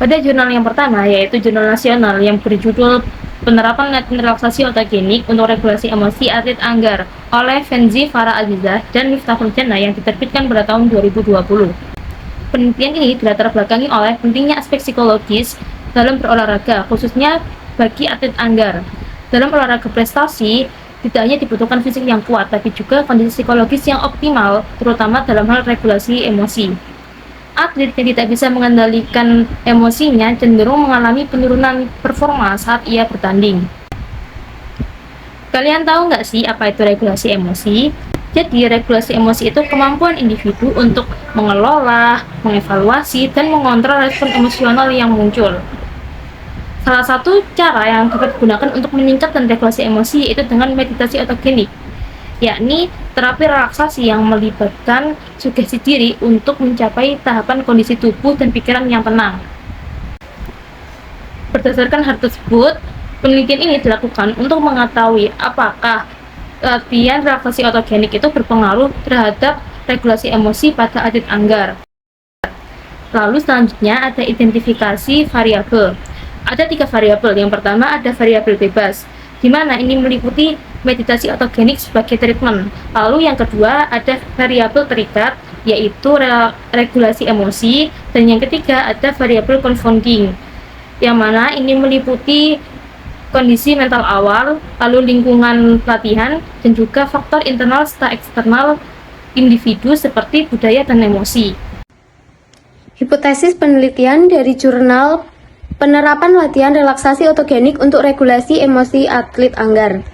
Pada jurnal yang pertama, yaitu jurnal nasional yang berjudul Penerapan Latihan Relaksasi Otogenik untuk Regulasi Emosi Atlet Anggar oleh Fenzi Farah Azizah dan Miftahul Jannah yang diterbitkan pada tahun 2020. Penelitian ini dilatar belakangi oleh pentingnya aspek psikologis dalam berolahraga, khususnya bagi atlet Anggar. Dalam olahraga prestasi, tidak hanya dibutuhkan fisik yang kuat, tapi juga kondisi psikologis yang optimal, terutama dalam hal regulasi emosi. Atlet yang tidak bisa mengendalikan emosinya cenderung mengalami penurunan performa saat ia bertanding. Kalian tahu nggak sih apa itu regulasi emosi? Jadi, regulasi emosi itu kemampuan individu untuk mengelola, mengevaluasi, dan mengontrol respon emosional yang muncul. Salah satu cara yang dapat digunakan untuk meningkatkan regulasi emosi yaitu dengan meditasi otogenik, yakni terapi relaksasi yang melibatkan sugesti diri untuk mencapai tahapan kondisi tubuh dan pikiran yang tenang. Berdasarkan hal tersebut, penelitian ini dilakukan untuk mengetahui apakah latihan relaksasi otogenik itu berpengaruh terhadap regulasi emosi pada atlet Anggar. Lalu selanjutnya ada identifikasi variabel. Ada 3 variabel. Yang pertama ada variabel bebas, di mana ini meliputi meditasi otogenik sebagai treatment. Lalu yang kedua ada variabel terikat, yaitu regulasi emosi, dan yang ketiga ada variabel confounding, yang mana ini meliputi kondisi mental awal, lalu lingkungan latihan, dan juga faktor internal serta eksternal individu seperti budaya dan emosi. Hipotesis penelitian dari jurnal Penerapan Latihan Relaksasi Otogenik untuk Regulasi Emosi Atlet Anggar.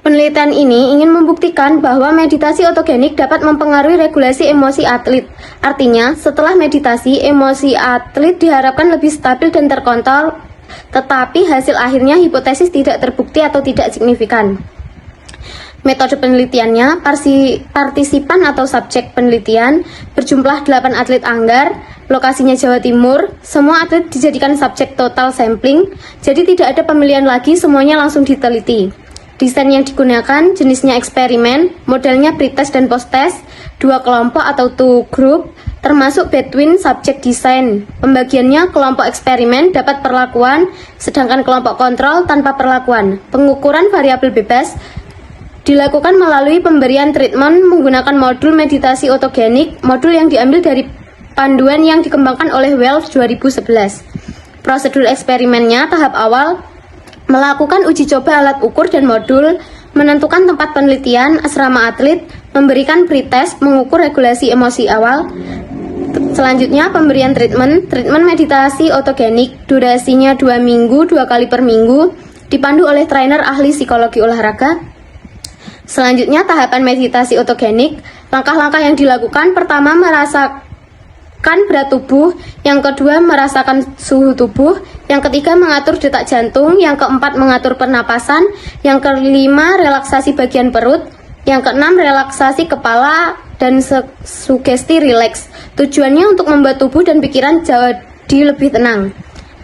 Penelitian ini ingin membuktikan bahwa meditasi otogenik dapat mempengaruhi regulasi emosi atlet. Artinya, setelah meditasi, emosi atlet diharapkan lebih stabil dan terkontrol, tetapi hasil akhirnya hipotesis tidak terbukti atau tidak signifikan. Metode penelitiannya, partisipan atau subjek penelitian berjumlah 8 atlet Anggar, lokasinya Jawa Timur. Semua atlet dijadikan subjek total sampling, jadi tidak ada pemilihan lagi, semuanya langsung diteliti. Desain yang digunakan jenisnya eksperimen, modelnya pretest dan posttest, 2 kelompok atau 2 group, termasuk between subject design. Pembagiannya, kelompok eksperimen dapat perlakuan, sedangkan kelompok kontrol tanpa perlakuan. Pengukuran variabel bebas dilakukan melalui pemberian treatment menggunakan modul meditasi otogenik, modul yang diambil dari panduan yang dikembangkan oleh Wells 2011. Prosedur eksperimennya, tahap awal, melakukan uji coba alat ukur dan modul, menentukan tempat penelitian, asrama atlet, memberikan pretest, mengukur regulasi emosi awal. Selanjutnya, pemberian treatment meditasi otogenik, durasinya 2 minggu, 2 kali per minggu, dipandu oleh trainer ahli psikologi olahraga. Selanjutnya, tahapan meditasi otogenik. Langkah-langkah yang dilakukan, pertama merasakan berat tubuh, yang kedua merasakan suhu tubuh, yang ketiga mengatur detak jantung, yang keempat mengatur pernapasan, yang kelima relaksasi bagian perut, yang keenam relaksasi kepala dan sugesti rileks. Tujuannya untuk membuat tubuh dan pikiran jadi lebih tenang.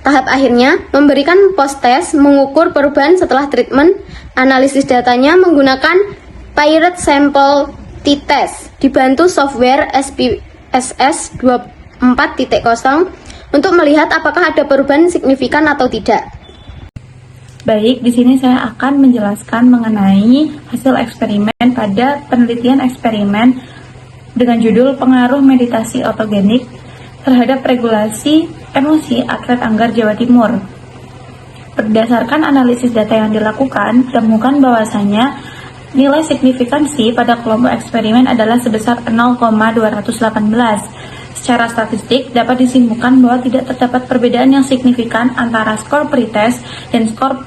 Tahap akhirnya, memberikan post-test, mengukur perubahan setelah treatment. Analisis datanya menggunakan Pirate Sample T-Test, dibantu software SPSS 24.0 untuk melihat apakah ada perubahan signifikan atau tidak. Baik, di sini saya akan menjelaskan mengenai hasil eksperimen pada penelitian eksperimen dengan judul Pengaruh Meditasi Otogenik terhadap Regulasi Emosi Atlet Anggar Jawa Timur. Berdasarkan analisis data yang dilakukan, ditemukan bahwasanya nilai signifikansi pada kelompok eksperimen adalah sebesar 0,218. Secara statistik, dapat disimpulkan bahwa tidak terdapat perbedaan yang signifikan antara skor pretest dan skor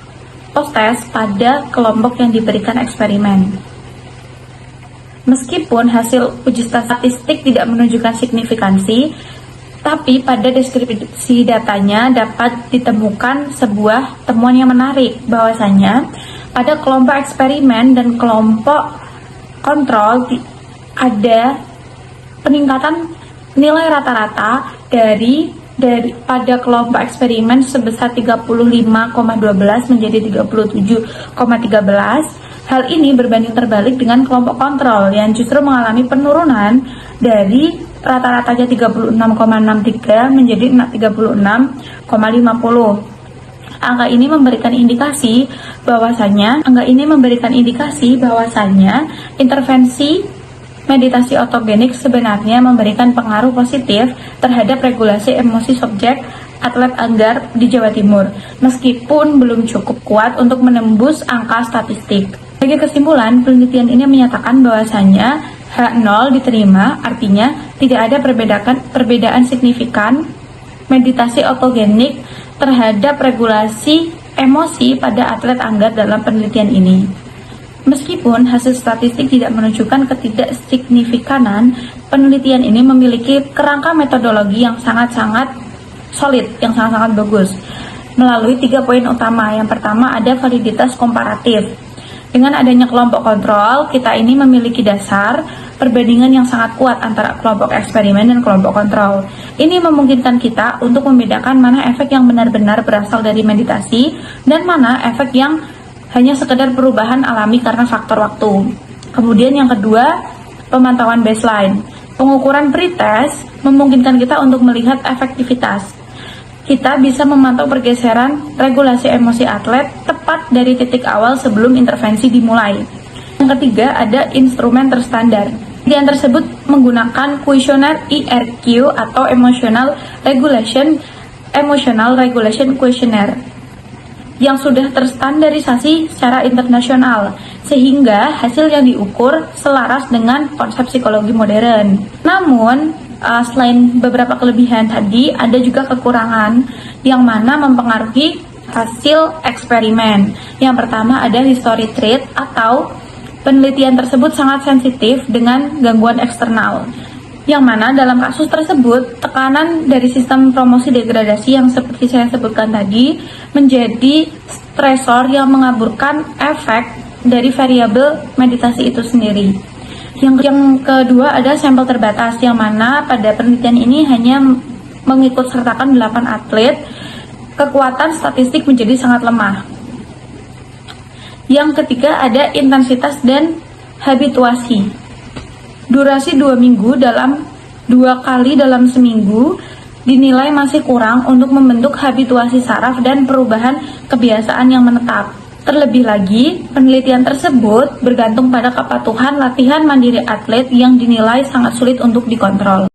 posttest pada kelompok yang diberikan eksperimen. Meskipun hasil uji statistik tidak menunjukkan signifikansi, tapi pada deskripsi datanya dapat ditemukan sebuah temuan yang menarik, bahwasanya pada kelompok eksperimen dan kelompok kontrol ada peningkatan nilai rata-rata dari pada kelompok eksperimen sebesar 35,12 menjadi 37,13. Hal ini berbanding terbalik dengan kelompok kontrol yang justru mengalami penurunan dari rata-ratanya 36,63 menjadi 36,50. Angka ini memberikan indikasi bahwasanya intervensi meditasi otogenik sebenarnya memberikan pengaruh positif terhadap regulasi emosi subjek atlet anggar di Jawa Timur, meskipun belum cukup kuat untuk menembus angka statistik. Sebagai kesimpulan, penelitian ini menyatakan bahwasanya H0 diterima, artinya tidak ada perbedaan signifikan meditasi otogenik terhadap regulasi emosi pada atlet anggar dalam penelitian ini. Meskipun hasil statistik tidak menunjukkan ketidaksigifikanan, penelitian ini memiliki kerangka metodologi yang sangat-sangat solid, yang sangat-sangat bagus. Melalui 3 poin utama. Yang pertama ada validitas komparatif. Dengan adanya kelompok kontrol, kita ini memiliki dasar perbandingan yang sangat kuat antara kelompok eksperimen dan kelompok kontrol. Ini memungkinkan kita untuk membedakan mana efek yang benar-benar berasal dari meditasi dan mana efek yang hanya sekedar perubahan alami karena faktor waktu. Kemudian yang kedua, pemantauan baseline. Pengukuran pretest memungkinkan kita untuk melihat efektivitas. Kita bisa memantau pergeseran regulasi emosi atlet tepat dari titik awal sebelum intervensi dimulai. Yang ketiga, ada instrumen terstandar. Yang tersebut menggunakan kuesioner ERQ atau Emotional Regulation Questionnaire yang sudah terstandarisasi secara internasional, sehingga hasil yang diukur selaras dengan konsep psikologi modern. Namun, selain beberapa kelebihan tadi, ada juga kekurangan yang mana mempengaruhi hasil eksperimen. Yang pertama ada history trait atau penelitian tersebut sangat sensitif dengan gangguan eksternal. Yang mana dalam kasus tersebut, tekanan dari sistem promosi degradasi yang seperti saya sebutkan tadi menjadi stresor yang mengaburkan efek dari variabel meditasi itu sendiri. Yang kedua ada sampel terbatas, yang mana pada penelitian ini hanya mengikut sertakan 8 atlet, kekuatan statistik menjadi sangat lemah. Yang ketiga ada intensitas dan habituasi. Durasi 2 minggu dalam 2 kali dalam seminggu dinilai masih kurang untuk membentuk habituasi saraf dan perubahan kebiasaan yang menetap. Terlebih lagi, penelitian tersebut bergantung pada kepatuhan latihan mandiri atlet yang dinilai sangat sulit untuk dikontrol.